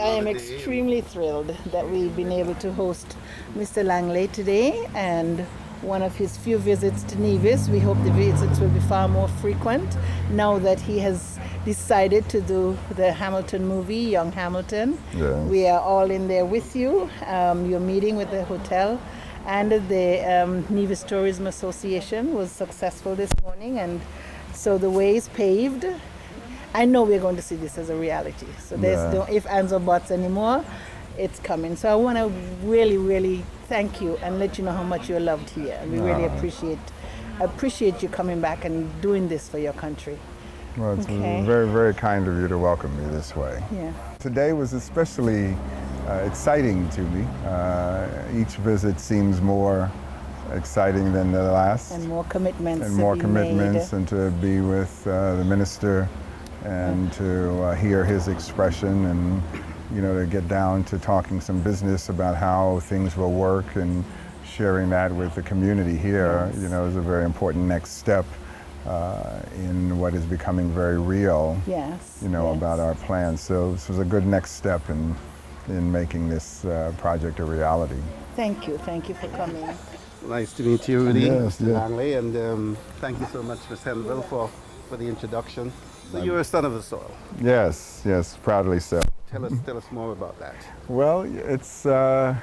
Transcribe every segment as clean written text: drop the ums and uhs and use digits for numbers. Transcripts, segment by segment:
I am extremely thrilled that we've been able to host Mr. Langlais today, and one of his few visits to Nevis. We hope the visits will be far more frequent now that he has decided to do the Hamilton movie, Young Hamilton. Yes. We are all in there with you. Your meeting with the hotel and the Nevis Tourism Association was successful this morning, and so the way is paved. I know we're going to see this as a reality. So there's no ifs, ands, or buts anymore. It's coming. So I want to really, really thank you and let you know how much you're loved here. And we really appreciate you coming back and doing this for your country. Well, it's very, very kind of you to welcome me this way. Yeah. Today was especially exciting to me. Each visit seems more exciting than the last. And more commitments. And more commitments, and to be with the minister and to hear his expression, and to get down to talking some business about how things will work and sharing that with the community here, is a very important next step in what is becoming very real, about our plans. So this was a good next step in making this project a reality. Thank you for coming. Nice to meet you, Rudy. Mr. Langlais, and thank you so much, Ms. Henville, for the introduction. So you're a son of the soil. Yes, proudly so. Tell us more about that. Well, it's a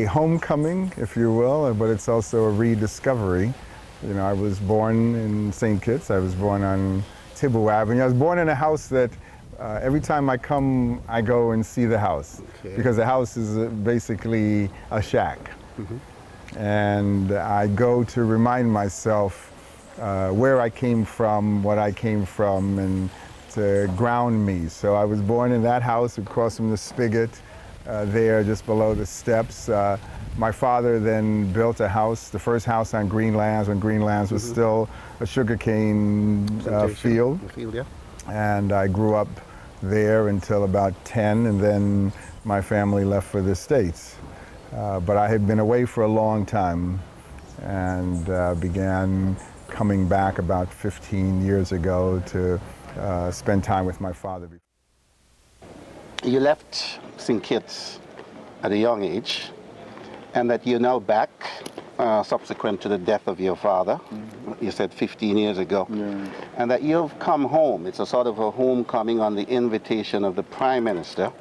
homecoming, if you will, but it's also a rediscovery. I was born in St. Kitts. I was born on Thibault Avenue. I was born in a house that every time I come, I go and see the house, because the house is basically a shack. And I go to remind myself where I came from, what I came from, and to ground me. So I was born in that house across from the spigot, there just below the steps. My father then built a house, the first house on Greenlands, when Greenlands was still a sugarcane field. And I grew up there until about 10, and then my family left for the States. But I had been away for a long time, and began coming back about 15 years ago to spend time with my father. You left St. Kitts at a young age, and that you're now back subsequent to the death of your father. You said 15 years ago. And that you've come home. It's a sort of a homecoming on the invitation of the Prime Minister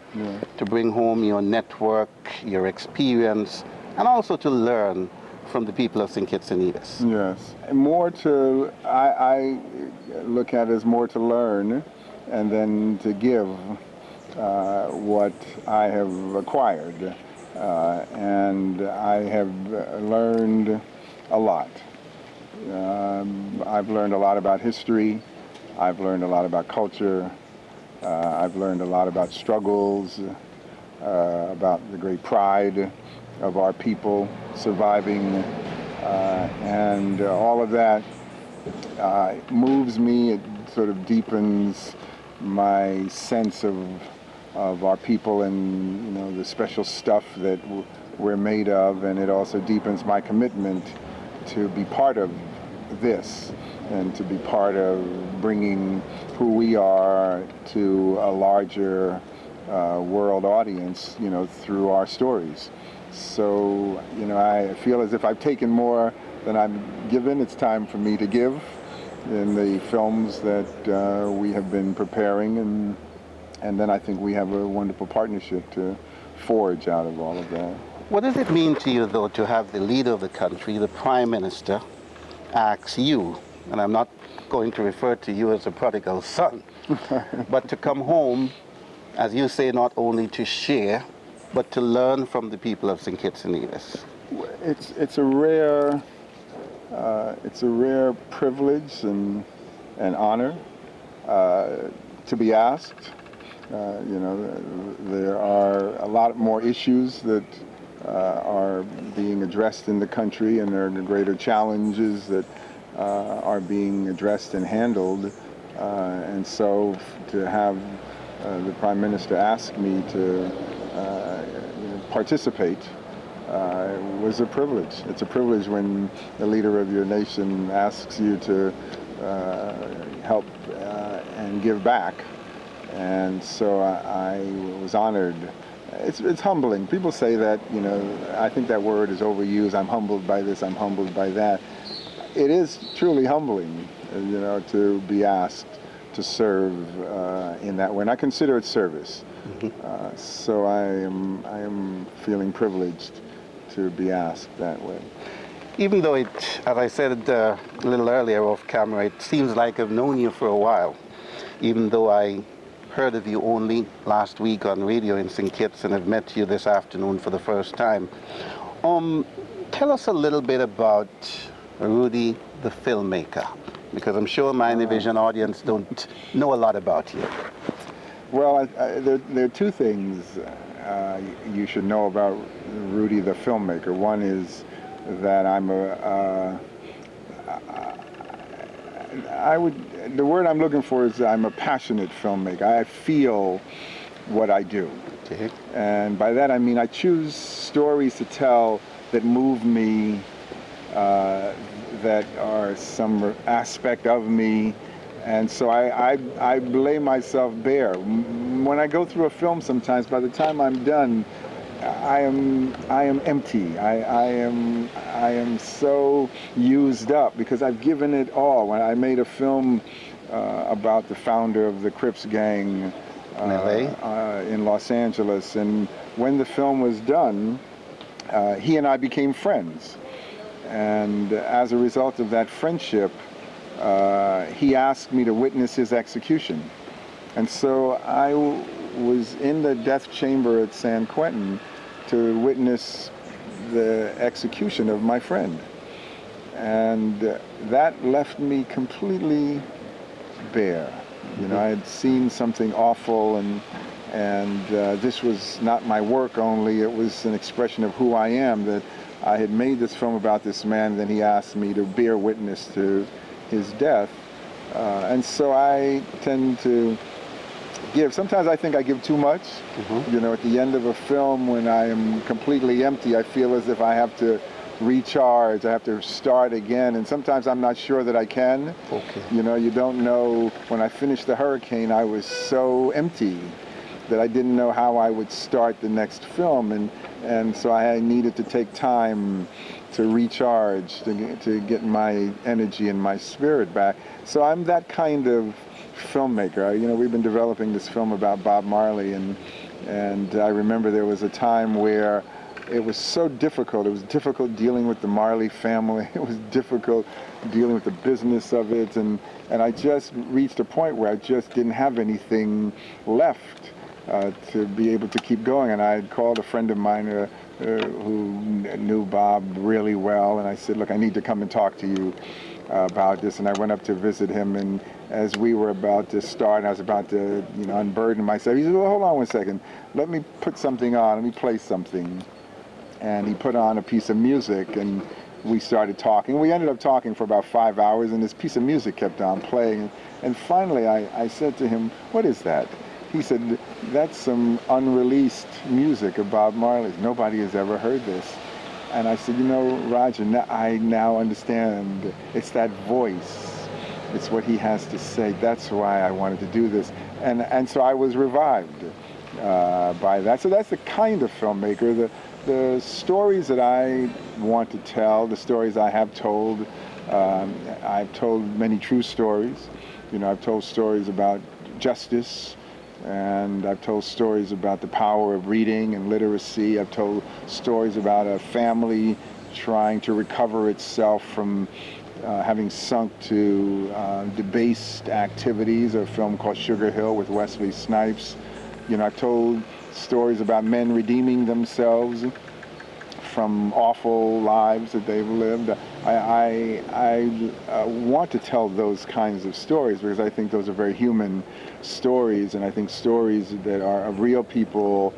to bring home your network, your experience, and also to learn from the people of St. Kitts-NEVIS. Yes. More to, I look at it as more to learn, and then to give what I have acquired. And I have learned a lot. I've learned a lot about history. I've learned a lot about culture. I've learned a lot about struggles, about the great pride of our people surviving, and all of that moves me. It sort of deepens my sense of our people and the special stuff that we're made of, and it also deepens my commitment to be part of this and to be part of bringing who we are to a larger world audience, through our stories. So, I feel as if I've taken more than I've given. It's time for me to give in the films that we have been preparing, and then I think we have a wonderful partnership to forge out of all of that. What does it mean to you, though, to have the leader of the country, the Prime Minister, ask you, and I'm not going to refer to you as a prodigal son, but to come home, as you say, not only to share, but to learn from the people of St. Kitts-NEVIS? It's a rare privilege and honor to be asked. There are a lot more issues that are being addressed in the country, and there are greater challenges that are being addressed and handled. And so to have the Prime Minister ask me to participate was a privilege. It's a privilege when the leader of your nation asks you to help and give back. And so I was honored. It's humbling. People say that, you know, I think that word is overused. I'm humbled by this, I'm humbled by that. It is truly humbling, you know, to be asked to serve in that way. And I consider it service. So I am feeling privileged to be asked that way. Even though it, as I said a little earlier off camera, it seems like I've known you for a while, even though I heard of you only last week on radio in St. Kitts and have met you this afternoon for the first time. Tell us a little bit about Rudy the filmmaker, because I'm sure my Nevision audience don't know a lot about you. Well, there are two things you should know about Rudy the filmmaker. One is that the word I'm looking for is I'm a passionate filmmaker. I feel what I do. Okay. And by that I mean I choose stories to tell that move me, that are some aspect of me. And so I lay myself bare. When I go through a film sometimes, by the time I'm done, I am empty. I am so used up because I've given it all. When I made a film about the founder of the Crips gang in Los Angeles, and when the film was done, he and I became friends. And as a result of that friendship, he asked me to witness his execution. And so I was in the death chamber at San Quentin to witness the execution of my friend. And that left me completely bare. You know, I had seen something awful, and this was not my work only, it was an expression of who I am, that I had made this film about this man, then he asked me to bear witness to his death. And so I tend to give. Sometimes I think I give too much. You know, at the end of a film when I am completely empty, I feel as if I have to recharge, I have to start again, and sometimes I'm not sure that I can. You know, you don't know. When I finished The Hurricane, I was so empty that I didn't know how I would start the next film, and so I needed to take time to recharge, to get my energy and my spirit back. So I'm that kind of filmmaker. You know, we've been developing this film about Bob Marley, and I remember there was a time where it was so difficult. It was difficult dealing with the Marley family. It was difficult dealing with the business of it, and I just reached a point where I just didn't have anything left to be able to keep going. And I had called a friend of mine who knew Bob really well, and I said, look, I need to come and talk to you about this. And I went up to visit him, and as we were about to start, and I was about to, you know, unburden myself, he said, well, hold on one second. Let me put something on. Let me play something. And he put on a piece of music, and we started talking. We ended up talking for about 5 hours, and this piece of music kept on playing. And finally, I said to him, what is that? He said, that's some unreleased music of Bob Marley's. Nobody has ever heard this. And I said, you know, Roger, I now understand. It's that voice. It's what he has to say. That's why I wanted to do this. And so I was revived by that. So that's the kind of filmmaker, the stories that I want to tell, the stories I have told. I've told many true stories. You know, I've told stories about justice, and I've told stories about the power of reading and literacy. I've told stories about a family trying to recover itself from having sunk to debased activities. A film called Sugar Hill with Wesley Snipes. You know, I've told stories about men redeeming themselves from awful lives that they've lived. I want to tell those kinds of stories because I think those are very human stories, and I think stories that are of real people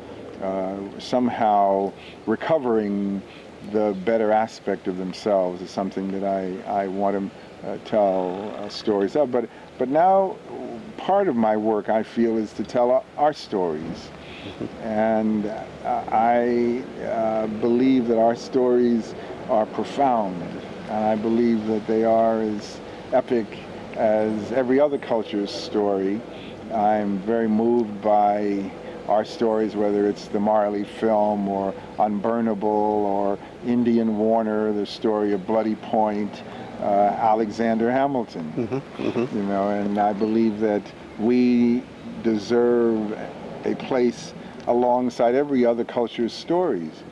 somehow recovering the better aspect of themselves is something that I want to tell stories of. But now part of my work, I feel, is to tell our stories. And I believe that our stories are profound, and I believe that they are as epic as every other culture's story. I'm very moved by our stories, whether it's the Marley film or Unburnable or Indian Warner, the story of Bloody Point, Alexander Hamilton. You know, and I believe that we deserve a place alongside every other culture's stories.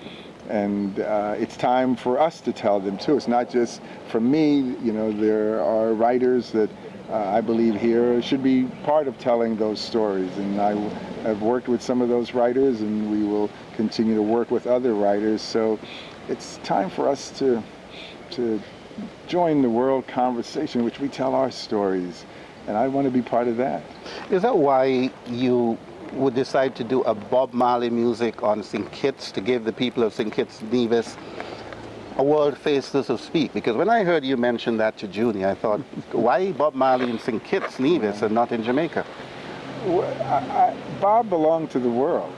And it's time for us to tell them too. It's not just for me. You know, there are writers that I believe here should be part of telling those stories. And I have worked with some of those writers, and we will continue to work with other writers. So it's time for us to join the world conversation, which we tell our stories. And I want to be part of that. Is that why you would decide to do a Bob Marley music on St. Kitts to give the people of St. Kitts-NEVIS a world face, so to speak? Because when I heard you mention that to Junie, I thought, why Bob Marley in St. Kitts-NEVIS and not in Jamaica? Well, Bob belonged to the world.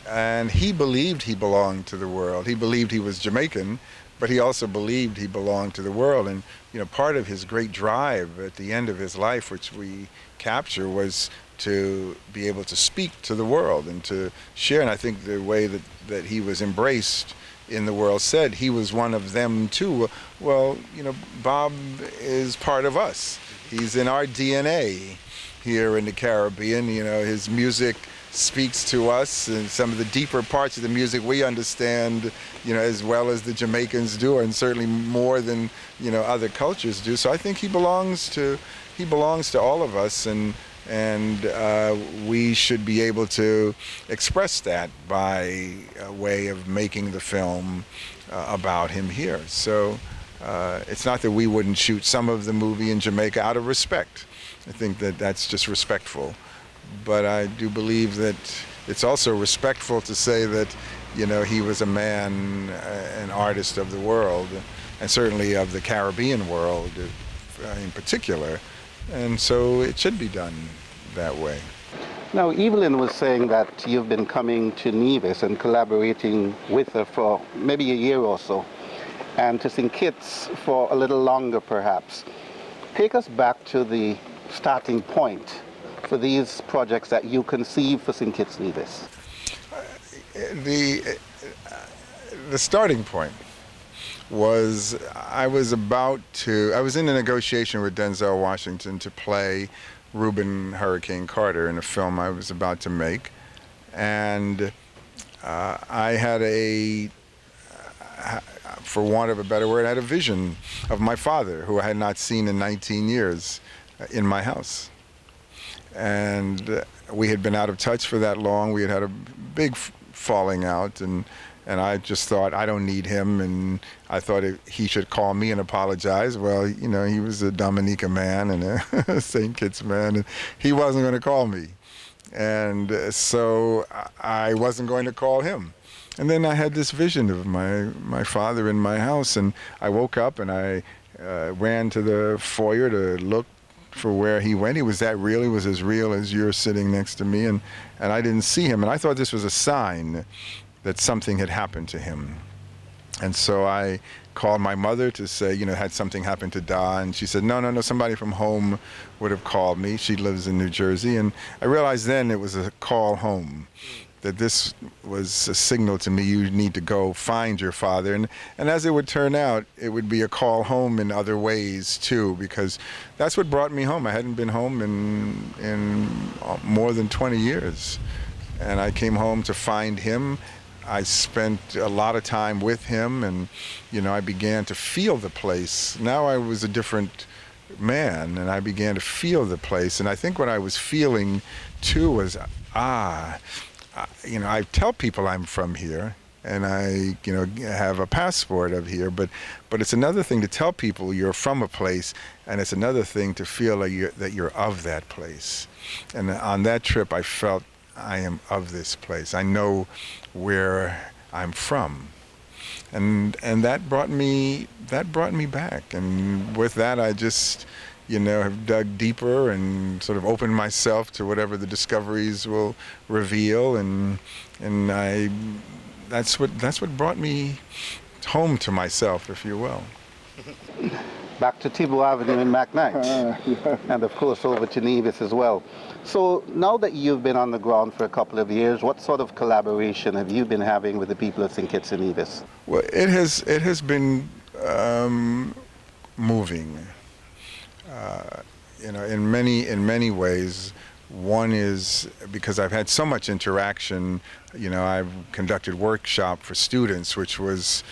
And he believed he belonged to the world. He believed he was Jamaican, but he also believed he belonged to the world. And, you know, part of his great drive at the end of his life, which we capture, was to be able to speak to the world and to share. And I think the way that he was embraced in the world said he was one of them too. Well, you know, Bob is part of us. He's in our DNA here in the Caribbean. You know, his music speaks to us, and some of the deeper parts of the music we understand, you know, as well as the Jamaicans do, and certainly more than, you know, other cultures do. So I think he belongs to all of us, and we should be able to express that by a way of making the film about him here. So it's not that we wouldn't shoot some of the movie in Jamaica out of respect. I think that that's just respectful. But I do believe that it's also respectful to say that, you know, he was a man, an artist of the world, and certainly of the Caribbean world in particular. And so it should be done that way. Now, Evelyn was saying that you've been coming to Nevis and collaborating with her for maybe a year or so, and to St. Kitts for a little longer perhaps. Take us back to the starting point for these projects that you conceived for St. Kitts-NEVIS. The starting point was I was in a negotiation with Denzel Washington to play Reuben Hurricane Carter in a film I was about to make, and I had for want of a better word, I had a vision of my father, who I had not seen in 19 years, in my house. And we had been out of touch for that long. We had a big falling out, and I just thought, I don't need him, and I thought he should call me and apologize. Well, you know, he was a Dominica man and a St. Kitts man, and he wasn't going to call me. And so I wasn't going to call him. And then I had this vision of my father in my house, and I woke up and I ran to the foyer to look for where he went. He was as real as you're sitting next to me, and I didn't see him. And I thought this was a sign that something had happened to him. And so I called my mother to say, you know, had something happened to Da? And she said, no, somebody from home would have called me. She lives in New Jersey. And I realized then it was a call home, that this was a signal to me, you need to go find your father. And as it would turn out, it would be a call home in other ways too, because that's what brought me home. I hadn't been home in more than 20 years. And I came home to find him. I spent a lot of time with him, and, you know, I began to feel the place. Now I was a different man, and I began to feel the place. And I think what I was feeling too was, you know, I tell people I'm from here, and I, you know, have a passport of here, but it's another thing to tell people you're from a place, and it's another thing to feel like that you're of that place. And on that trip, I felt I am of this place. I know where I'm from, and that brought me back. And with that, I just, you know, have dug deeper and sort of opened myself to whatever the discoveries will reveal, and that's what brought me home to myself, if you will. back to Thibault Avenue in McKnight, and of course over to Nevis as well. So now that you've been on the ground for a couple of years, what sort of collaboration have you been having with the people of St. Kitts-NEVIS? Well, it has been moving. You know, in many ways. One is because I've had so much interaction. You know, I've conducted workshop for students, which was,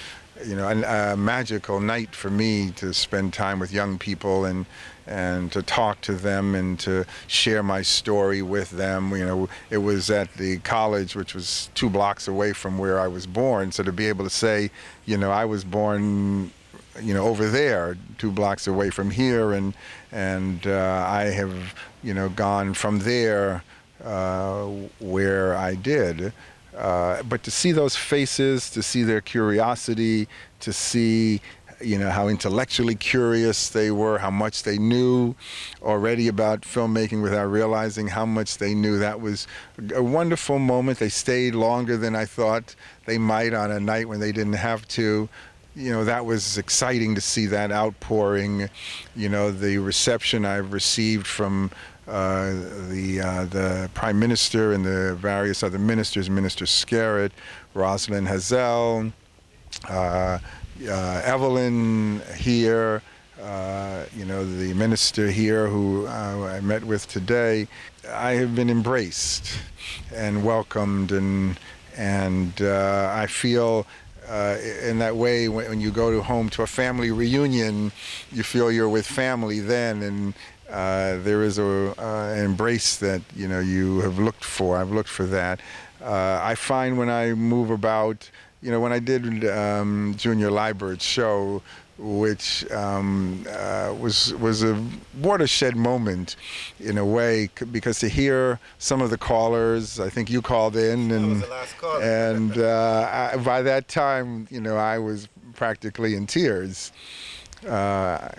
you know, a magical night for me to spend time with young people and to talk to them and to share my story with them. You know, it was at the college, which was 2 blocks away from where I was born. So to be able to say, you know, I was born, you know, over there, 2 blocks away from here, and I have, you know, gone from there where I did. But to see those faces, to see their curiosity, to see, you know, how intellectually curious they were, how much they knew already about filmmaking without realizing how much they knew, that was a wonderful moment. They stayed longer than I thought they might on a night when they didn't have to. You know, that was exciting to see that outpouring. You know, the reception I've received from the Prime Minister and the various other ministers, Minister Scarrett, Rosalind Hazel, Evelyn here, you know, the minister here who I met with today. I have been embraced and welcomed, and I feel in that way, when you go home to a family reunion, you feel you're with family then, and there is an embrace that, you know, you have looked for. I've looked for that. I find when I move about, you know, when I did Junior Leibert's show, which was a watershed moment in a way, because to hear some of the callers, I think you called in, and was the last call. And by that time, you know, I was practically in tears. To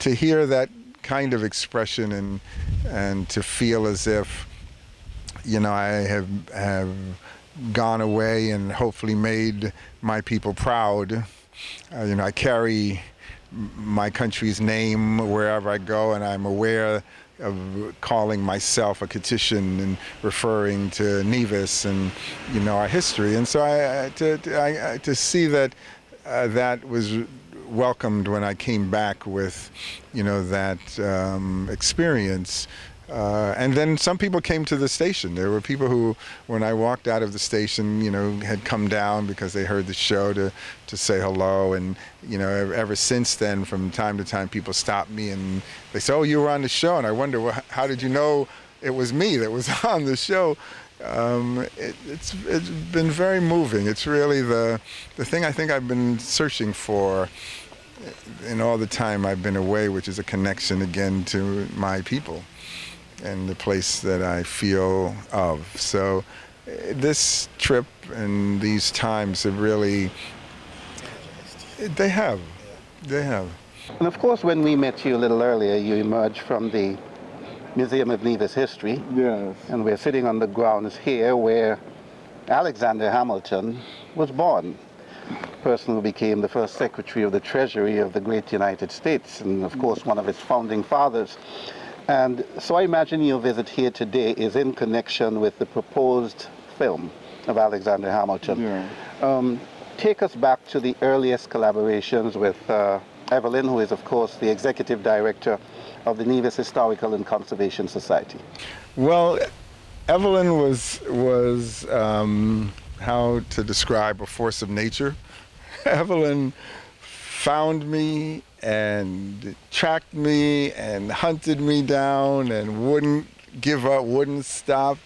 hear that kind of expression and to feel as if, you know, I have gone away and hopefully made my people proud. You know, I carry my country's name wherever I go, and I'm aware of calling myself a Kittitian and referring to Nevis and, you know, our history. And so to see that that was welcomed when I came back with, you know, that experience. And then some people came to the station. There were people who, when I walked out of the station, you know, had come down because they heard the show to say hello. And, you know, ever since then, from time to time, people stop me and they say, "Oh, you were on the show." And I wonder, well, how did you know it was me that was on the show? It's been very moving. It's really the thing I think I've been searching for in all the time I've been away, which is a connection again to my people and the place that I feel of. So this trip and these times have really, they have. And of course, when we met you a little earlier, you emerged from the Museum of Nevis History. Yes. And we're sitting on the grounds here where Alexander Hamilton was born. Person who became the first Secretary of the Treasury of the great United States, and of course one of its founding fathers. And so I imagine your visit here today is in connection with the proposed film of Alexander Hamilton. Yeah. Take us back to the earliest collaborations with Evelyn, who is of course the Executive Director of the Nevis Historical and Conservation Society. Well, Evelyn was how to describe a force of nature. Evelyn found me and tracked me and hunted me down and wouldn't give up, wouldn't stop.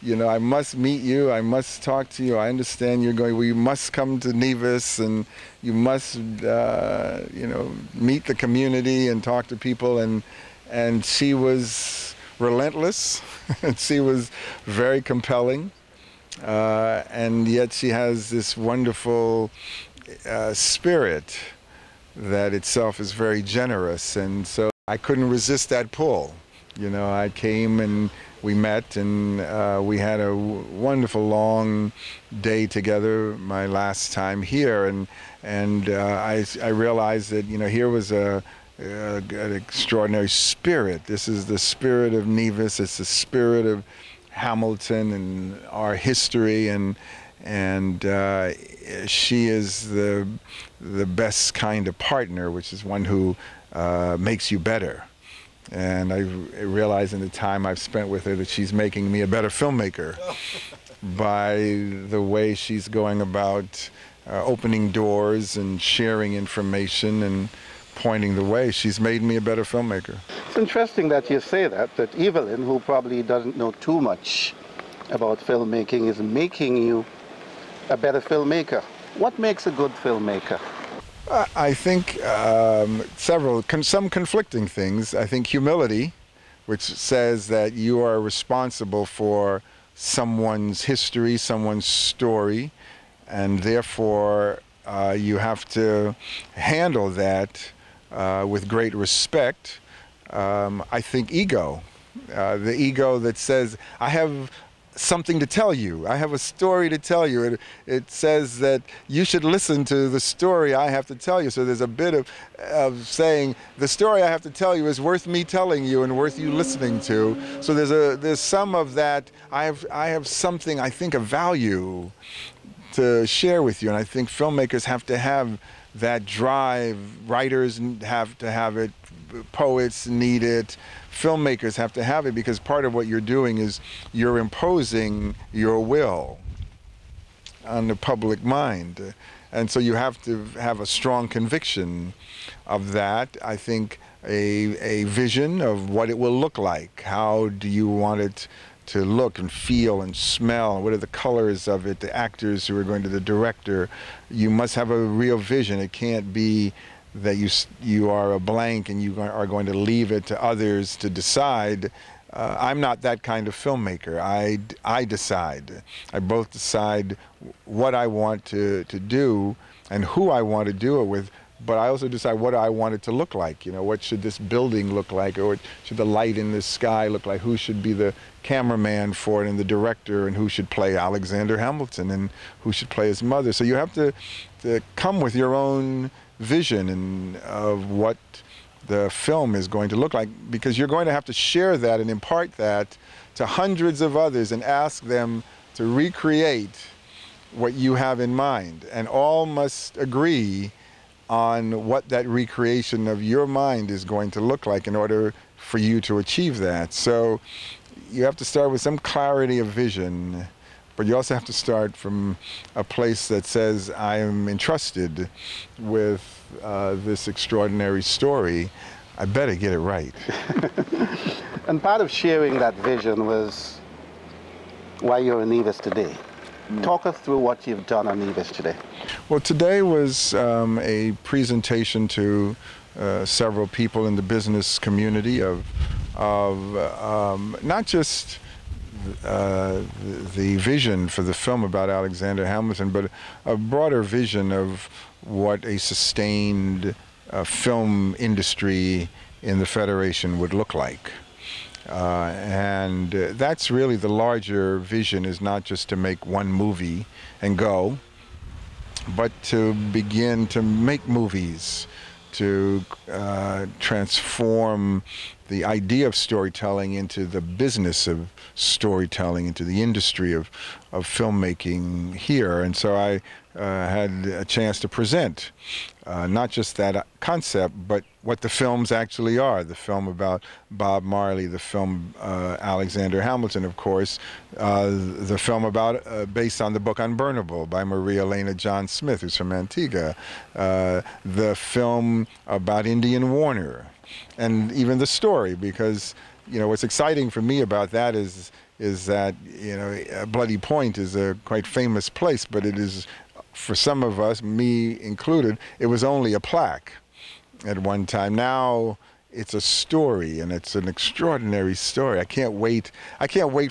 You know, I must meet you, I must talk to you, I understand you're going, well, you must come to Nevis and you must, you know, meet the community and talk to people. And she was relentless, and she was very compelling. And yet she has this wonderful spirit that itself is very generous, and so I couldn't resist that pull. You know, I came and we met, and we had a wonderful long day together my last time here, and I realized that, you know, here was a an extraordinary spirit. This is the spirit of Nevis. It's the spirit of Hamilton and our history, and she is the best kind of partner, which is one who makes you better. And I realize in the time I've spent with her that she's making me a better filmmaker by the way she's going about opening doors and sharing information and pointing the way. She's made me a better filmmaker. It's interesting that you say that Evelyn, who probably doesn't know too much about filmmaking, is making you a better filmmaker. What makes a good filmmaker? I think some conflicting things. I think humility, which says that you are responsible for someone's history, someone's story, and therefore you have to handle that with great respect. I think ego, the ego that says, I have something to tell you. I have a story to tell you. It says that you should listen to the story I have to tell you. So there's a bit of saying the story I have to tell you is worth me telling you and worth you listening to. So there's some of that. I have something, I think, of value to share with you, and I think filmmakers have to have that drive. Writers have to have it. Poets need it. Filmmakers have to have it, because part of what you're doing is you're imposing your will on the public mind. And so you have to have a strong conviction of that. I think a vision of what it will look like. How do you want it to look and feel and smell? What are the colors of it? The actors who are going to, the director. You must have a real vision. It can't be that you are a blank and you are going to leave it to others to decide. I'm not that kind of filmmaker. I decide. I both decide what I want to do and who I want to do it with, but I also decide what I want it to look like. You know, what should this building look like, or what should the light in the sky look like? Who should be the cameraman for it and the director, and who should play Alexander Hamilton and who should play his mother? So you have to come with your own vision and of what the film is going to look like, because you're going to have to share that and impart that to hundreds of others and ask them to recreate what you have in mind, and all must agree on what that recreation of your mind is going to look like in order for you to achieve that. So you have to start with some clarity of vision, but you also have to start from a place that says, I am entrusted with this extraordinary story. I better get it right. And part of sharing that vision was why you're in Nevis today. Talk us through what you've done on Nevis today. Well, today was a presentation to several people in the business community of not just the vision for the film about Alexander Hamilton, but a broader vision of what a sustained film industry in the Federation would look like. And that's really the larger vision, is not just to make one movie and go, but to begin to make movies, to transform the idea of storytelling into the business of storytelling, into the industry of filmmaking here. And so I had a chance to present not just that concept, but what the films actually are. The film about Bob Marley, the film Alexander Hamilton, of course, the film about based on the book Unburnable by Maria Elena John Smith, who's from Antigua, the film about Indian Warner, and even the story, because what's exciting for me about that is that Bloody Point is a quite famous place, but it is, for some of us, me included, it was only a plaque at one time. Now it's a story, and it's an extraordinary story. I can't wait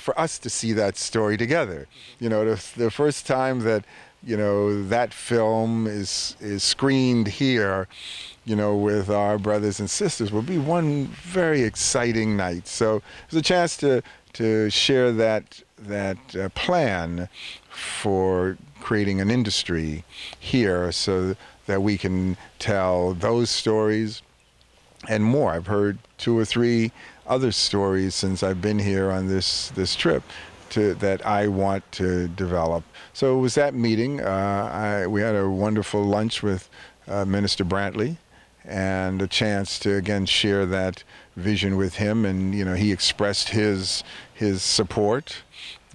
for us to see that story together. The first time that that film is screened here, with our brothers and sisters, will be one very exciting night. So there's a chance to share that plan for creating an industry here, so that we can tell those stories and more. I've heard 2 or 3 other stories since I've been here on this trip that I want to develop. So it was that meeting. We had a wonderful lunch with Minister Brantley, and a chance to again share that vision with him. And he expressed his support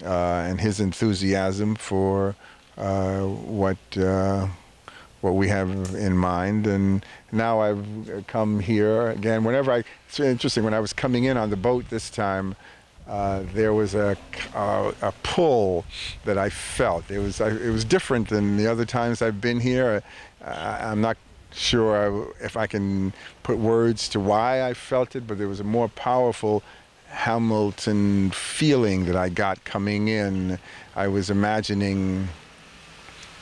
and his enthusiasm for what we have in mind. And now I've come here again. It's interesting, when I was coming in on the boat this time, there was a pull that I felt. It was different than the other times I've been here. I'm not sure if I can put words to why I felt it, but there was a more powerful Hamilton feeling that I got coming in. I was imagining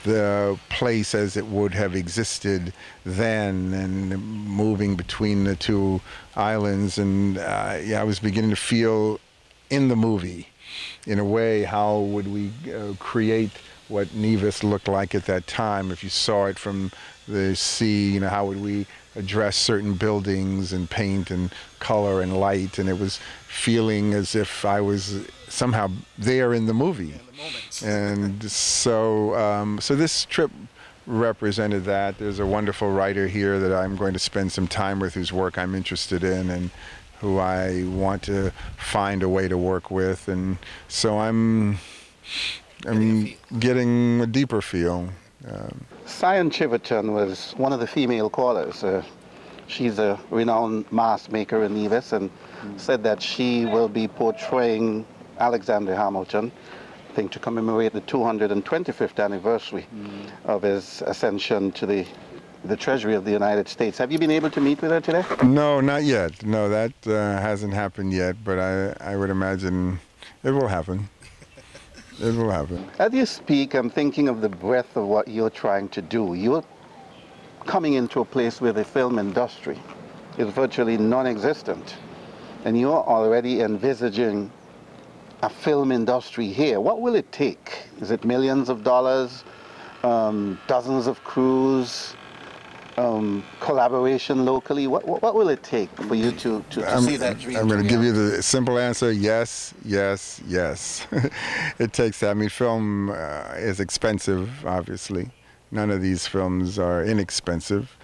the place as it would have existed then, and moving between the 2 islands, and I was beginning to feel in the movie, in a way, how would we create what Nevis looked like at that time if you saw it from the sea. How would we address certain buildings and paint and color and light, and it was feeling as if I was somehow there in the movie. And so this trip represented that. There's a wonderful writer here that I'm going to spend some time with, whose work I'm interested in and who I want to find a way to work with. And so I'm getting a deeper feel. Sion Chiverton was one of the female callers. She's a renowned mask maker in Nevis, and said that she will be portraying Alexander Hamilton, I think, to commemorate the 225th anniversary of his ascension to the Treasury of the United States. Have you been able to meet with her today? No, not yet. No, that hasn't happened yet, but I would imagine it will happen. It will happen. As you speak, I'm thinking of the breadth of what you're trying to do. You're coming into a place where the film industry is virtually non-existent, and you're already envisaging a film industry here. What will it take? Is it millions of dollars, dozens of crews, collaboration locally? What will it take for you to see that dream? I'm going to give you the simple answer: yes, yes, yes. It takes that. I mean, film is expensive, obviously. None of these films are inexpensive.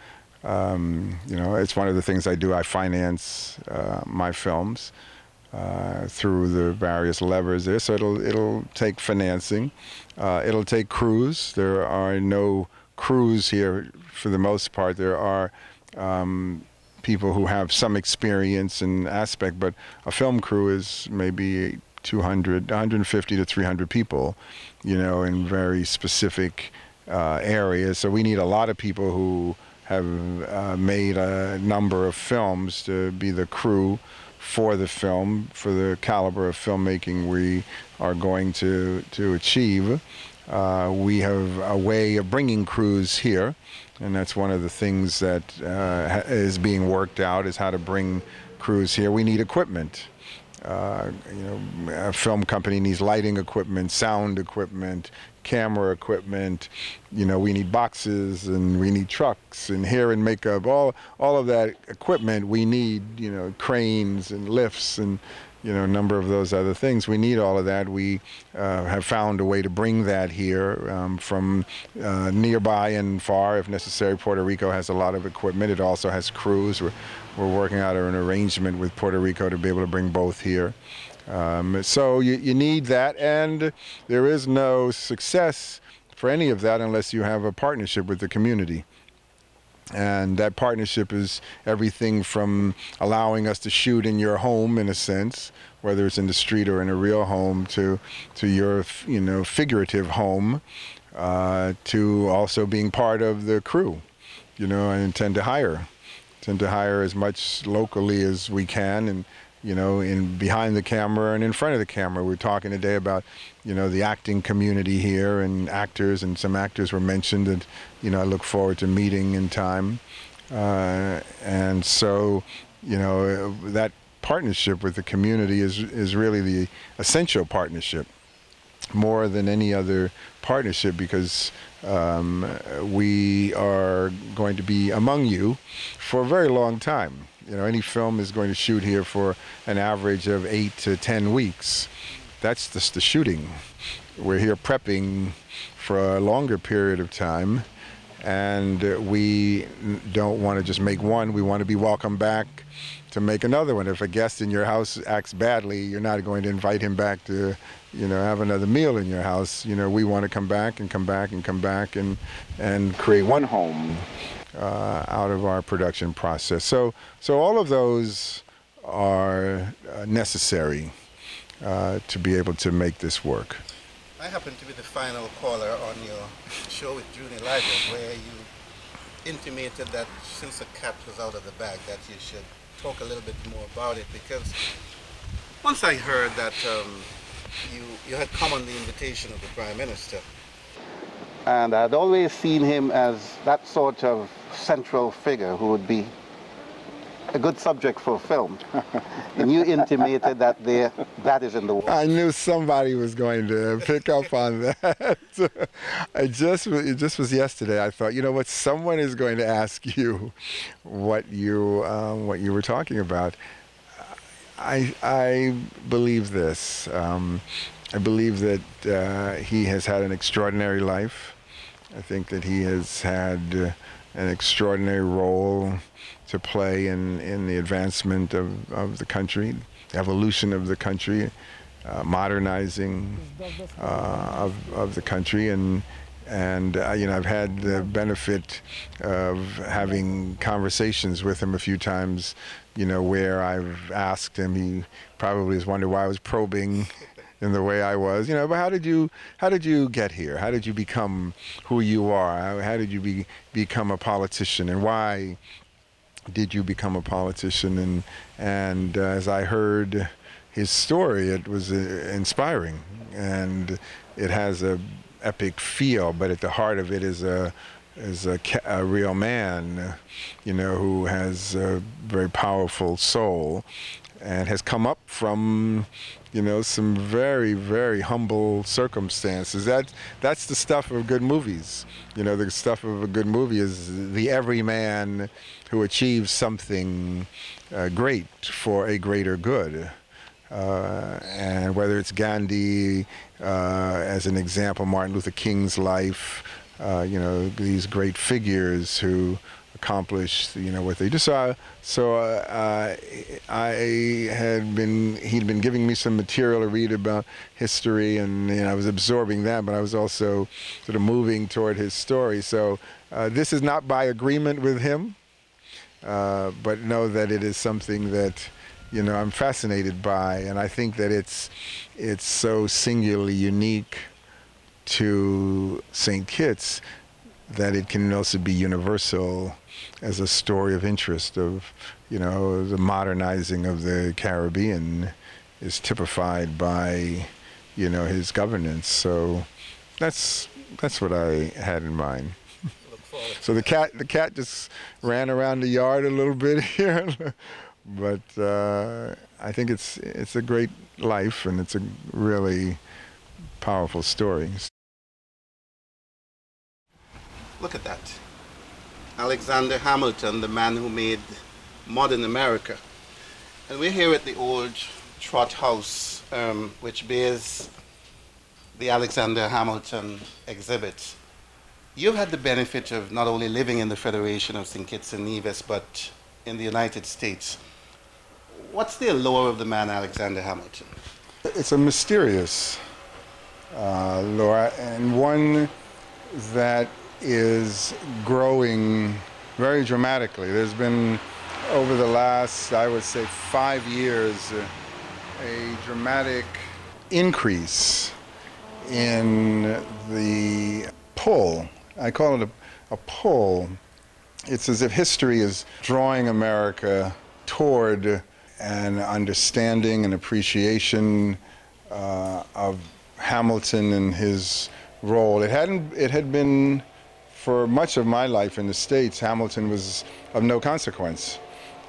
It's one of the things I do. I finance my films through the various levers there. So it'll take financing. It'll take crews. There are no crews here for the most part. There are people who have some experience and aspect, but a film crew is maybe 150 to 300 people, in very specific areas. So we need a lot of people who have made a number of films to be the crew for the film, for the caliber of filmmaking we are going to achieve. We have a way of bringing crews here, and that's one of the things that is being worked out, is how to bring crews here. We need equipment. A film company needs lighting equipment, sound equipment, camera equipment. We need boxes, and we need trucks and hair and makeup. All of that equipment we need. Cranes and lifts and a number of those other things. We need all of that. We have found a way to bring that here from nearby and far, if necessary. Puerto Rico has a lot of equipment. It also has crews. We're working out an arrangement with Puerto Rico to be able to bring both here. So you need that, and there is no success for any of that unless you have a partnership with the community. And that partnership is everything from allowing us to shoot in your home, in a sense, whether it's in the street or in a real home, to your figurative home, to also being part of the crew. I intend to hire as much locally as we can, and in behind the camera and in front of the camera. We're talking today about, the acting community here and actors, and some actors were mentioned that, I look forward to meeting in time. And so, that partnership with the community is really the essential partnership, more than any other partnership, because we are going to be among you for a very long time. Any film is going to shoot here for an average of 8 to 10 weeks. That's just the shooting. We're here prepping for a longer period of time, and we don't want to just make one. We want to be welcome back to make another one. If a guest in your house acts badly, you're not going to invite him back to, have another meal in your house. We want to come back and come back and come back and create one home out of our production process. So all of those are necessary to be able to make this work. I happen to be the final caller on your show with Rudy Langlais, where you intimated that since the cat was out of the bag, that you should talk a little bit more about it, because once I heard that you had come on the invitation of the Prime Minister, and I'd always seen him as that sort of central figure who would be a good subject for a film, and you intimated that that is in the works. I knew somebody was going to pick up on that. It just was yesterday. I thought, what, someone is going to ask you what you were talking about. I believe this. I believe that he has had an extraordinary life. I think that he has had an extraordinary role to play in the advancement of the country, the evolution of the country, modernizing of the country, and I've had the benefit of having conversations with him a few times, where I've asked him. He probably has wondered why I was probing in the way I was, but how did you get here? How did you become who you are? How did you become a politician, and why did you become a politician? And as I heard his story, it was inspiring, and it has a epic feel, but at the heart of it is a real man, who has a very powerful soul, and has come up from some very, very humble circumstances. That's the stuff of good movies. The stuff of a good movie is the everyman who achieves something great for a greater good. And whether it's Gandhi, as an example, Martin Luther King's life, these great figures who accomplish what they do. He'd been giving me some material to read about history, and I was absorbing that, but I was also sort of moving toward his story. So this is not by agreement with him, but know that it is something that I'm fascinated by, and I think that it's so singularly unique to St. Kitts that it can also be universal as a story of interest of, the modernizing of the Caribbean is typified by, his governance. So that's what I had in mind. So the cat just ran around the yard a little bit here, but I think it's a great life, and it's a really powerful story. Look at that. Alexander Hamilton, the man who made modern America. And we're here at the old Trot House, which bears the Alexander Hamilton exhibit. You've had the benefit of not only living in the Federation of St. Kitts-NEVIS, but in the United States. What's the allure of the man Alexander Hamilton? It's a mysterious allure, and one that is growing very dramatically. There's been, over the last, I would say, 5 years, a dramatic increase in the pull. I call it a pull. It's as if history is drawing America toward an understanding and appreciation of Hamilton and his role. It had been, for much of my life in the States, Hamilton was of no consequence.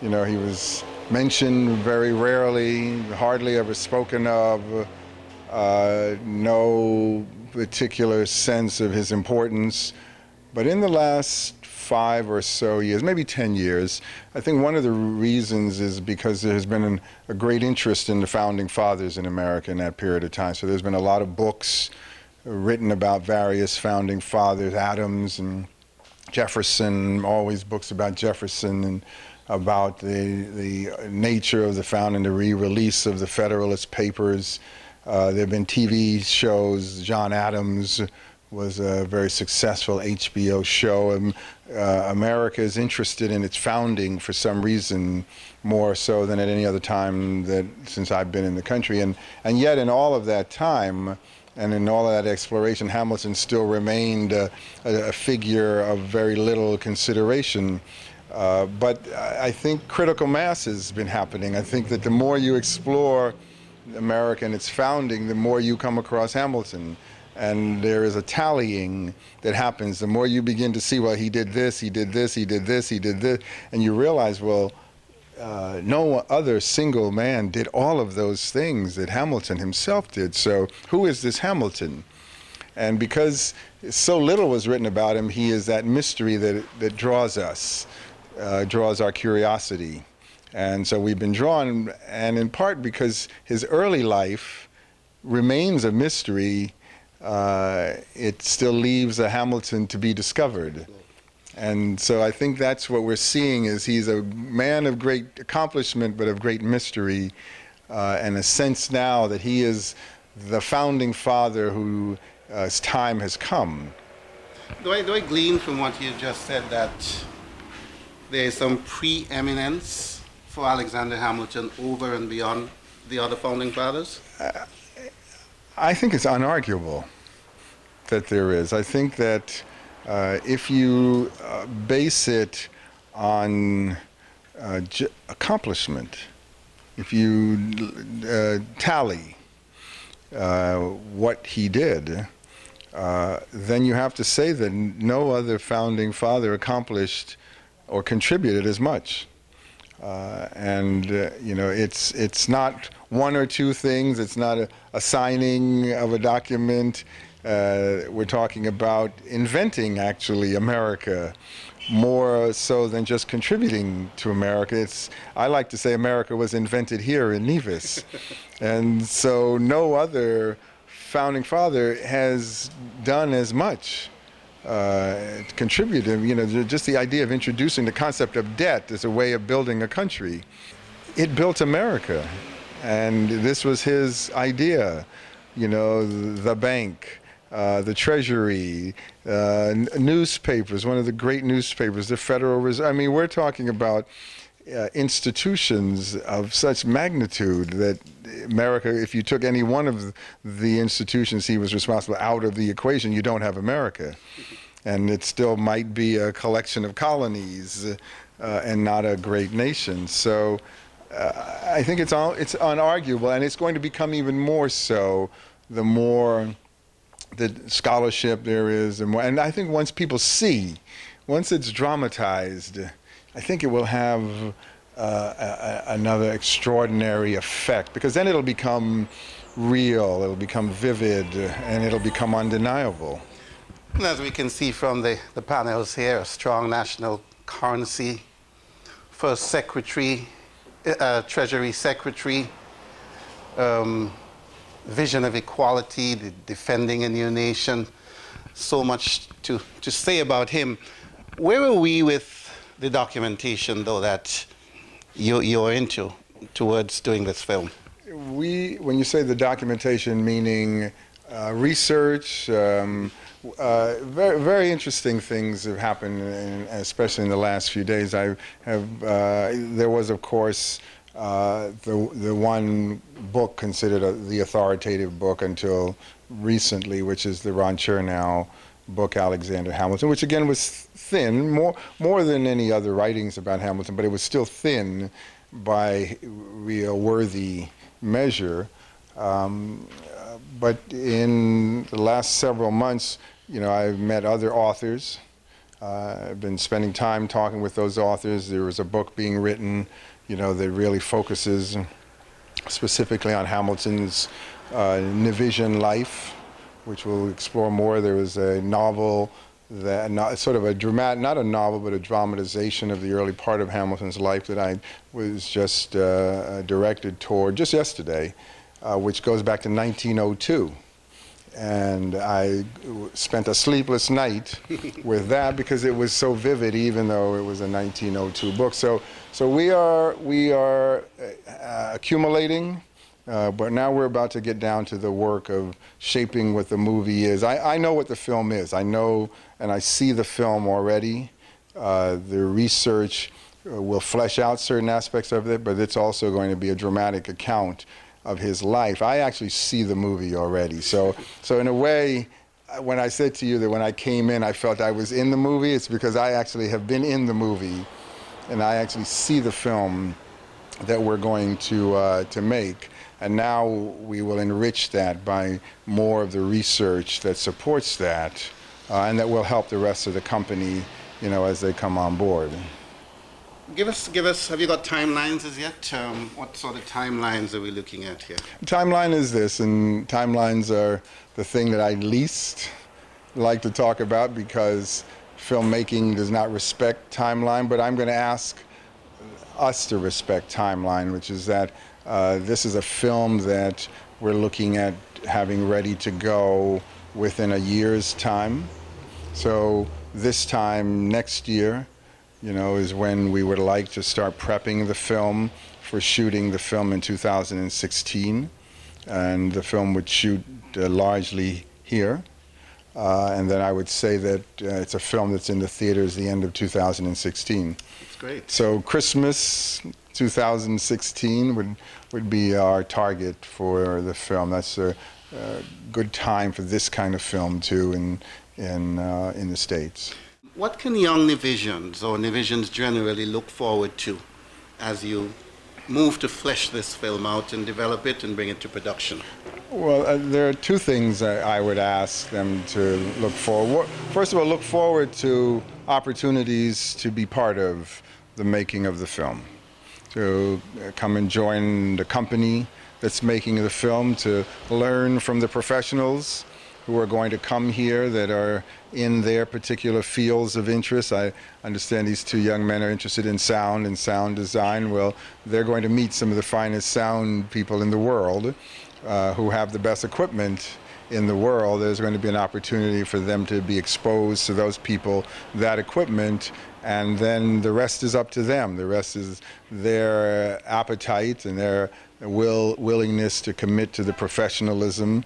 He was mentioned very rarely, hardly ever spoken of, no particular sense of his importance. But in the last 5 or so years, maybe 10 years, I think one of the reasons is because there has been a great interest in the founding fathers in America in that period of time. So there's been a lot of books written about various founding fathers, Adams and Jefferson, always books about Jefferson and about the nature of the founding, the re-release of the Federalist Papers. There have been TV shows. John Adams was a very successful HBO show. America is interested in its founding for some reason, more so than at any other time since I've been in the country. And yet in all of that time, and in all of that exploration, Hamilton still remained a figure of very little consideration. But I think critical mass has been happening. I think that the more you explore America and its founding, the more you come across Hamilton. And there is a tallying that happens. The more you begin to see, well, he did this, he did this, he did this, he did this, and you realize, well, no other single man did all of those things that Hamilton himself did. So who is this Hamilton? And because so little was written about him, he is that mystery that draws us, draws our curiosity. And so we've been drawn, and in part because his early life remains a mystery, it still leaves a Hamilton to be discovered. And so I think that's what we're seeing, is he's a man of great accomplishment but of great mystery, and a sense now that he is the founding father whose time has come. Do I glean from what you just said that there is some preeminence for Alexander Hamilton over and beyond the other founding fathers? I think it's unarguable that there is. I think that if you base it on accomplishment, if you tally what he did, then you have to say that no other founding father accomplished or contributed as much. You know, it's not one or two things. It's not a signing of a document. We're talking about inventing, actually, America, more so than just contributing to America. I like to say America was invented here in Nevis. And so no other founding father has done as much. Contributed, you know, just the idea of introducing the concept of debt as a way of building a country. It built America, and this was his idea. You know, the bank, the Treasury, newspapers, one of the great newspapers, the Federal Reserve. I mean, we're talking about institutions of such magnitude that America, if you took any one of the institutions he was responsible out of the equation, you don't have America. And it still might be a collection of colonies and not a great nation. So I think it's unarguable, and it's going to become even more so the more the scholarship there is. And I think once people see, once it's dramatized, I think it will have another extraordinary effect, because then it'll become real, it'll become vivid, and it'll become undeniable. And as we can see from the panels here, a strong national currency, first secretary, Treasury secretary, vision of equality, the defending a new nation, so much to say about him. Where are we with the documentation, though, that you're into towards doing this film? When you say the documentation, meaning research, very, very interesting things have happened, especially in the last few days. There was, of course, the one book considered the authoritative book until recently, which is the Ron Chernow book, Alexander Hamilton, which again was thin, more than any other writings about Hamilton, but it was still thin by real worthy measure. But in the last several months, you know, I've met other authors. I've been spending time talking with those authors. There was a book being written, you know, that really focuses specifically on Hamilton's Nevisian life, which will explore more. There was a novel, that sort of a dramatic, not a novel, but a dramatization of the early part of Hamilton's life that I was just directed toward just yesterday, which goes back to 1902. And I spent a sleepless night with that because it was so vivid, even though it was a 1902 book. So we are accumulating, but now we're about to get down to the work of shaping what the movie is. I know what the film is. I know, and I see the film already. The research will flesh out certain aspects of it, but it's also going to be a dramatic account of his life. I actually see the movie already. So in a way, when I said to you that when I came in, I felt I was in the movie, it's because I actually have been in the movie, and I actually see the film that we're going to make. And now we will enrich that by more of the research that supports that, and that will help the rest of the company, as they come on board. Give us, have you got timelines as yet? What sort of timelines are we looking at here? Timeline is this, and timelines are the thing that I least like to talk about because filmmaking does not respect timeline, but I'm going to ask us to respect timeline, which is that this is a film that we're looking at having ready to go within a year's time. So this time next year, is when we would like to start prepping the film for shooting the film in 2016. And the film would shoot largely here. And then I would say that it's a film that's in the theaters the end of 2016. That's great. So Christmas 2016 would be our target for the film. That's a good time for this kind of film too in the States. What can young Nevisians or Nevisians generally look forward to as you move to flesh this film out and develop it and bring it to production? Well, there are two things I would ask them to look forward. First of all, look forward to opportunities to be part of the making of the film, to come and join the company that's making the film, to learn from the professionals who are going to come here that are in their particular fields of interest. I understand these two young men are interested in sound and sound design. Well, they're going to meet some of the finest sound people in the world who have the best equipment in the world. There's going to be an opportunity for them to be exposed to those people, that equipment, and then the rest is up to them. The rest is their appetite and their willingness to commit to the professionalism.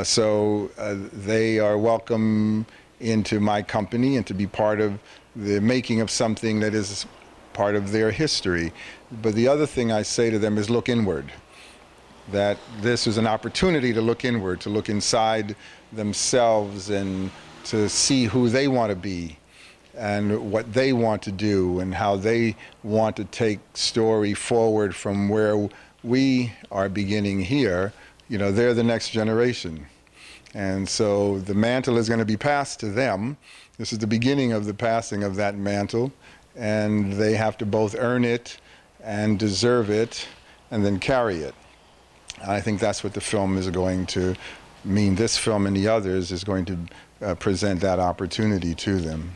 So they are welcome into my company and to be part of the making of something that is part of their history. But the other thing I say to them is look inward. That this is an opportunity to look inward, to look inside themselves and to see who they want to be and what they want to do and how they want to take story forward from where we are beginning here. They're the next generation. And so the mantle is going to be passed to them. This is the beginning of the passing of that mantle. And they have to both earn it and deserve it and then carry it. I think that's what the film is going to mean. This film and the others is going to present that opportunity to them.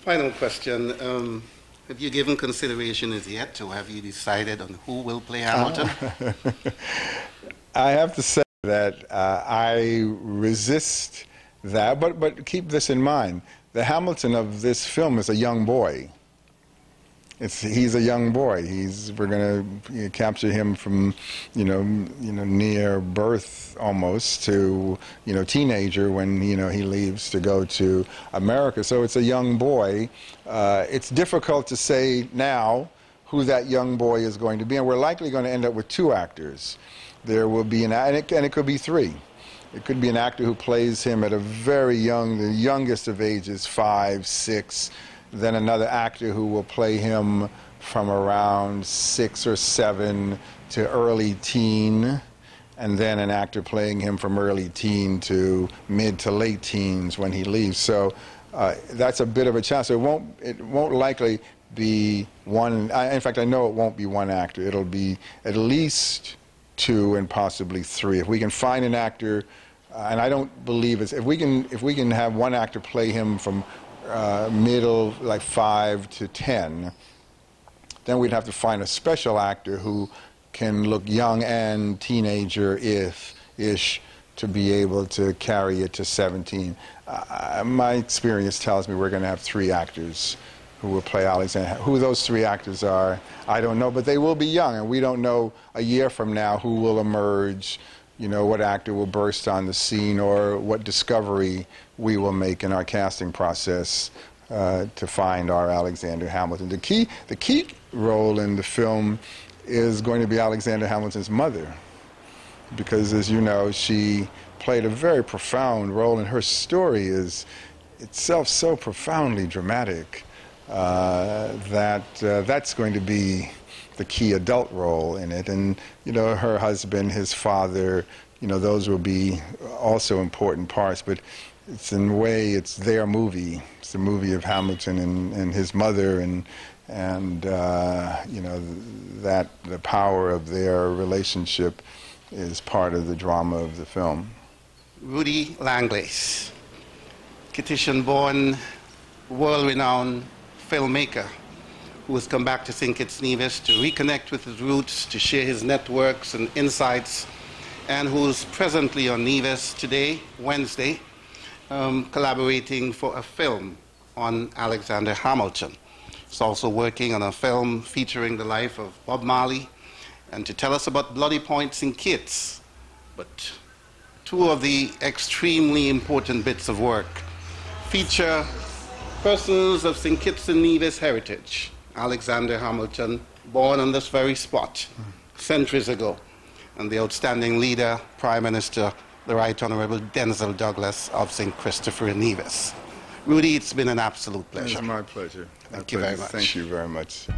Final question. Have you given consideration as yet, or have you decided on who will play Hamilton? I have to say that I resist that, but keep this in mind. The Hamilton of this film is a young boy. He's a young boy. We're going to capture him from, near birth almost to, teenager when, he leaves to go to America. So it's a young boy. It's difficult to say now who that young boy is going to be, and we're likely going to end up with two actors. There will be and it could be three. It could be an actor who plays him at a very young, the youngest of ages, 5, 6. Then another actor who will play him from around 6 or 7 to early teen, and then an actor playing him from early teen to mid to late teens when he leaves. So that's a bit of a challenge. So it won't likely be one. In fact, I know it won't be one actor. It'll be at least 2 and possibly 3. If we can find an actor and I don't believe it's, if we can have one actor play him from middle, like 5 to 10, then we'd have to find a special actor who can look young and teenager-ish to be able to carry it to 17. My experience tells me we're going to have 3 actors who will play Alexander. Who those 3 actors are, I don't know, but they will be young, and we don't know a year from now who will emerge, you know, what actor will burst on the scene, or what discovery we will make in our casting process to find our Alexander Hamilton. The key role in the film is going to be Alexander Hamilton's mother, because, as you know, she played a very profound role, and her story is itself so profoundly dramatic that's going to be the key adult role in it. And, you know, her husband, his father, you know, those will be also important parts, but it's, in a way, it's their movie. It's the movie of Hamilton and his mother, and you know, that the power of their relationship is part of the drama of the film. Rudy Langlais, Kittitian-born, world-renowned filmmaker who has come back to St. Kitts-NEVIS to reconnect with his roots, to share his networks and insights, and who's presently on Nevis today, Wednesday, collaborating for a film on Alexander Hamilton. He's also working on a film featuring the life of Bob Marley, and to tell us about Bloody Points in Kitts. But 2 of the extremely important bits of work feature persons of St. Kitts-NEVIS heritage. Alexander Hamilton, born on this very spot centuries ago, and the outstanding leader, Prime Minister, the Right Honorable Denzel Douglas of St. Christopher in Nevis. Rudy, it's been an absolute pleasure. It's my pleasure. Thank you very much. Thank you very much.